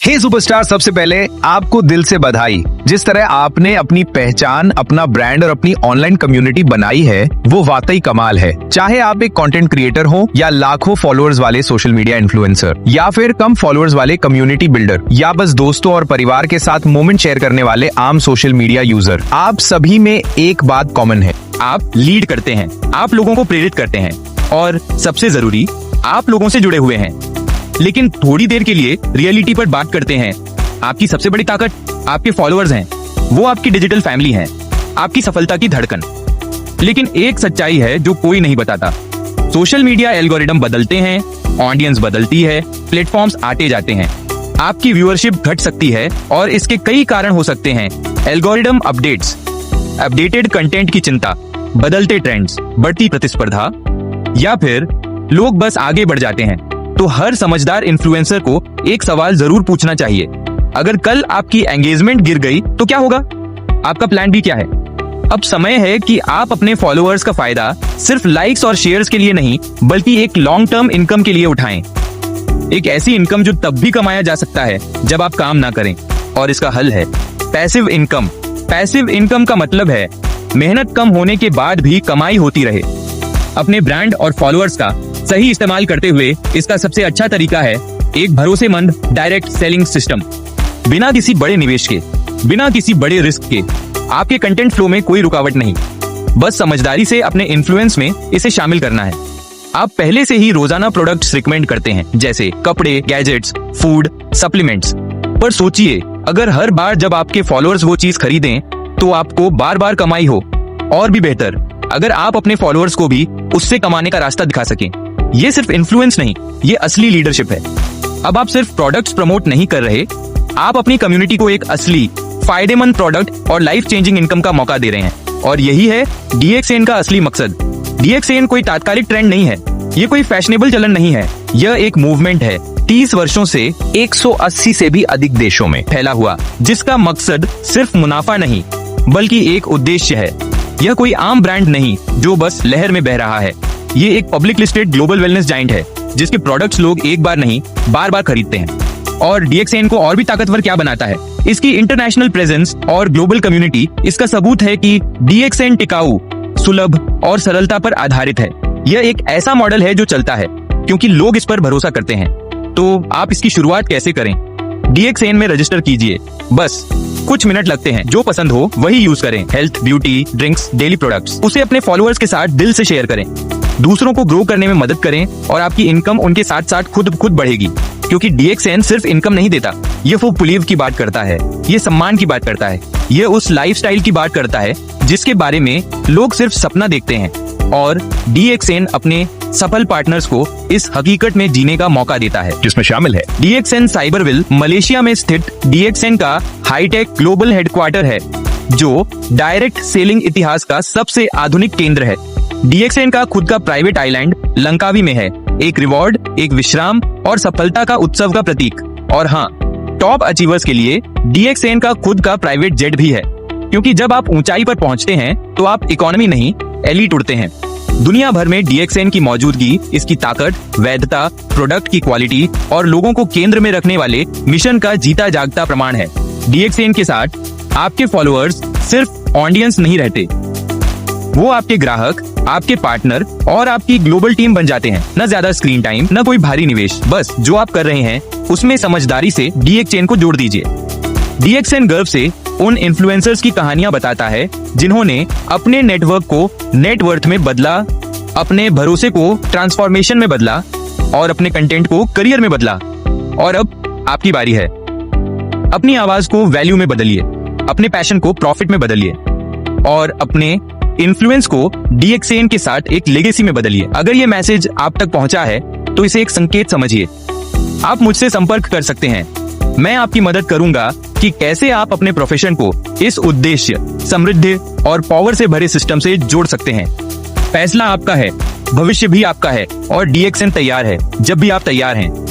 हे superstar, सबसे पहले आपको दिल से बधाई। जिस तरह आपने अपनी पहचान, अपना ब्रांड और अपनी ऑनलाइन कम्युनिटी बनाई है वो वाकई कमाल है। चाहे आप एक कंटेंट क्रिएटर हो या लाखों फॉलोअर्स वाले सोशल मीडिया इन्फ्लुएंसर या फिर कम फॉलोअर्स वाले कम्युनिटी बिल्डर या बस दोस्तों और परिवार के साथ मोमेंट शेयर करने वाले आम सोशल मीडिया यूजर, आप सभी में एक बात कॉमन है। आप लीड करते हैं, आप लोगों को प्रेरित करते हैं और सबसे जरूरी, आप लोगों से जुड़े हुए हैं। लेकिन थोड़ी देर के लिए रियलिटी पर बात करते हैं। आपकी सबसे बड़ी ताकत आपके फॉलोअर्स हैं, वो आपकी डिजिटल फैमिली हैं, आपकी सफलता की धड़कन। लेकिन एक सच्चाई है जो कोई नहीं बताता। सोशल मीडिया एल्गोरिदम बदलते हैं, ऑडियंस बदलती है, प्लेटफॉर्म्स आते जाते हैं, आपकी व्यूअरशिप घट सकती है और इसके कई कारण हो सकते हैं। एल्गोरिदम अपडेट्स, अपडेटेड कंटेंट की चिंता, बदलते ट्रेंड्स, बढ़ती प्रतिस्पर्धा, या फिर लोग बस आगे बढ़ जाते हैं। तो हर समझदार इन्फ्लुएंसर को एक सवाल जरूर पूछना चाहिए, अगर कल आपकी एंगेजमेंट गिर गई तो क्या होगा? आपका प्लान भी क्या है? अब समय है कि आप अपने फॉलोअर्स का फायदा सिर्फ लाइक्स और शेयर्स के लिए नहीं, बल्कि एक लॉन्ग टर्म इनकम के लिए उठाएं। एक ऐसी इनकम जो तब भी कमाया जा सकता है जब आप काम ना करें, और इसका हल है पैसिव इनकम। पैसिव इनकम का मतलब है मेहनत कम होने के बाद भी कमाई होती रहे। अपने ब्रांड और फॉलोअर्स का सही इस्तेमाल करते हुए इसका सबसे अच्छा तरीका है एक भरोसेमंद डायरेक्ट सेलिंग सिस्टम। बिना किसी बड़े निवेश के, बिना किसी बड़े रिस्क के, आपके कंटेंट फ्लो में कोई रुकावट नहीं, बस समझदारी से अपने इन्फ्लुएंस में इसे शामिल करना है। आप पहले से ही रोजाना प्रोडक्ट्स रिकमेंड करते हैं, जैसे कपड़े, गैजेट्स, फूड, सप्लीमेंट्स। पर सोचिए, अगर हर बार जब आपके फॉलोअर्स वो चीज खरीदें तो आपको बार बार कमाई हो। और भी बेहतर, अगर आप अपने फॉलोअर्स को भी उससे कमाने का रास्ता दिखा सकें। ये सिर्फ इन्फ्लुएंस नहीं, ये असली लीडरशिप है। अब आप सिर्फ प्रोडक्ट्स प्रमोट नहीं कर रहे, आप अपनी कम्युनिटी को एक असली फायदेमंद प्रोडक्ट और लाइफ चेंजिंग इनकम का मौका दे रहे हैं। और यही है DXN का असली मकसद। DXN कोई तात्कालिक ट्रेंड नहीं है, ये कोई फैशनेबल चलन नहीं है, यह एक मूवमेंट है 30 वर्षों से 180 से भी अधिक देशों में फैला हुआ, जिसका मकसद सिर्फ मुनाफा नहीं बल्कि एक उद्देश्य है। यह कोई आम ब्रांड नहीं जो बस लहर में बह रहा है, ये एक public listed global wellness giant है जिसके प्रोडक्ट्स लोग एक बार नहीं बार बार खरीदते हैं। और DXN को और भी ताकतवर क्या बनाता है? इसकी इंटरनेशनल प्रेजेंस और ग्लोबल कम्युनिटी इसका सबूत है कि DXN टिकाऊ, सुलभ और सरलता पर आधारित है। यह एक ऐसा मॉडल है जो चलता है क्योंकि लोग इस पर भरोसा करते हैं। तो आप इसकी शुरुआत कैसे करें? DXN में रजिस्टर कीजिए, बस कुछ मिनट लगते हैं। जो पसंद हो वही यूज करें, health, beauty, drinks, daily products. उसे अपने फॉलोअर्स के साथ दिल से शेयर करें, दूसरों को ग्रो करने में मदद करें और आपकी इनकम उनके साथ साथ खुद बढ़ेगी। क्योंकि DXN सिर्फ इनकम नहीं देता, ये वो बिलीव की बात करता है, ये सम्मान की बात करता है, ये उस लाइफस्टाइल की बात करता है जिसके बारे में लोग सिर्फ सपना देखते हैं। और DXN अपने सफल पार्टनर्स को इस हकीकत में जीने का मौका देता है, जिसमें शामिल है DXN साइबरविल, मलेशिया में स्थित DXN का हाईटेक ग्लोबल हेडक्वार्टर है, जो डायरेक्ट सेलिंग इतिहास का सबसे आधुनिक केंद्र है। DXN का खुद का प्राइवेट आइलैंड लंकावी में है, एक रिवॉर्ड, एक विश्राम और सफलता का उत्सव का प्रतीक। और हाँ, टॉप अचीवर्स के लिए DXN का खुद का प्राइवेट जेट भी है, क्योंकि जब आप ऊंचाई पर पहुंचते हैं तो आप इकोनॉमी नहीं, एलीट उड़ते हैं। दुनिया भर में DXN की मौजूदगी इसकी ताकत, वैधता, प्रोडक्ट की क्वालिटी और लोगों को केंद्र में रखने वाले मिशन का जीता जागता प्रमाण है। DXN के साथ आपके फॉलोअर्स सिर्फ ऑडियंस नहीं रहते, वो आपके ग्राहक, आपके पार्टनर और आपकी ग्लोबल टीम बन जाते हैं। न ज्यादा स्क्रीन टाइम, न कोई भारी निवेश, बस जो आप कर रहे हैं उसमें समझदारी से DXN को जोड़ दीजिए। DXN गर्व से उन इन्फ्लुएंसर्स की कहानियां बताता है जिन्होंने अपने नेटवर्क को नेटवर्थ में बदला, अपने भरोसे को ट्रांसफॉर्मेशन में बदला और अपने कंटेंट को करियर में बदला। और अब आपकी बारी है। अपनी आवाज को वैल्यू में बदलिए, अपने पैशन को प्रॉफिट में बदलिए और अपने इन्फ्लुएंस को DXN के साथ एक लेगेसी में बदलिए। अगर ये मैसेज आप तक पहुंचा है तो इसे एक संकेत समझिए। आप मुझसे संपर्क कर सकते हैं, मैं आपकी मदद करूंगा कि कैसे आप अपने प्रोफेशन को इस उद्देश्य, समृद्धि और पावर से भरे सिस्टम से जोड़ सकते हैं। फैसला आपका है, भविष्य भी आपका है और DXN तैयार है जब भी आप तैयार हैं।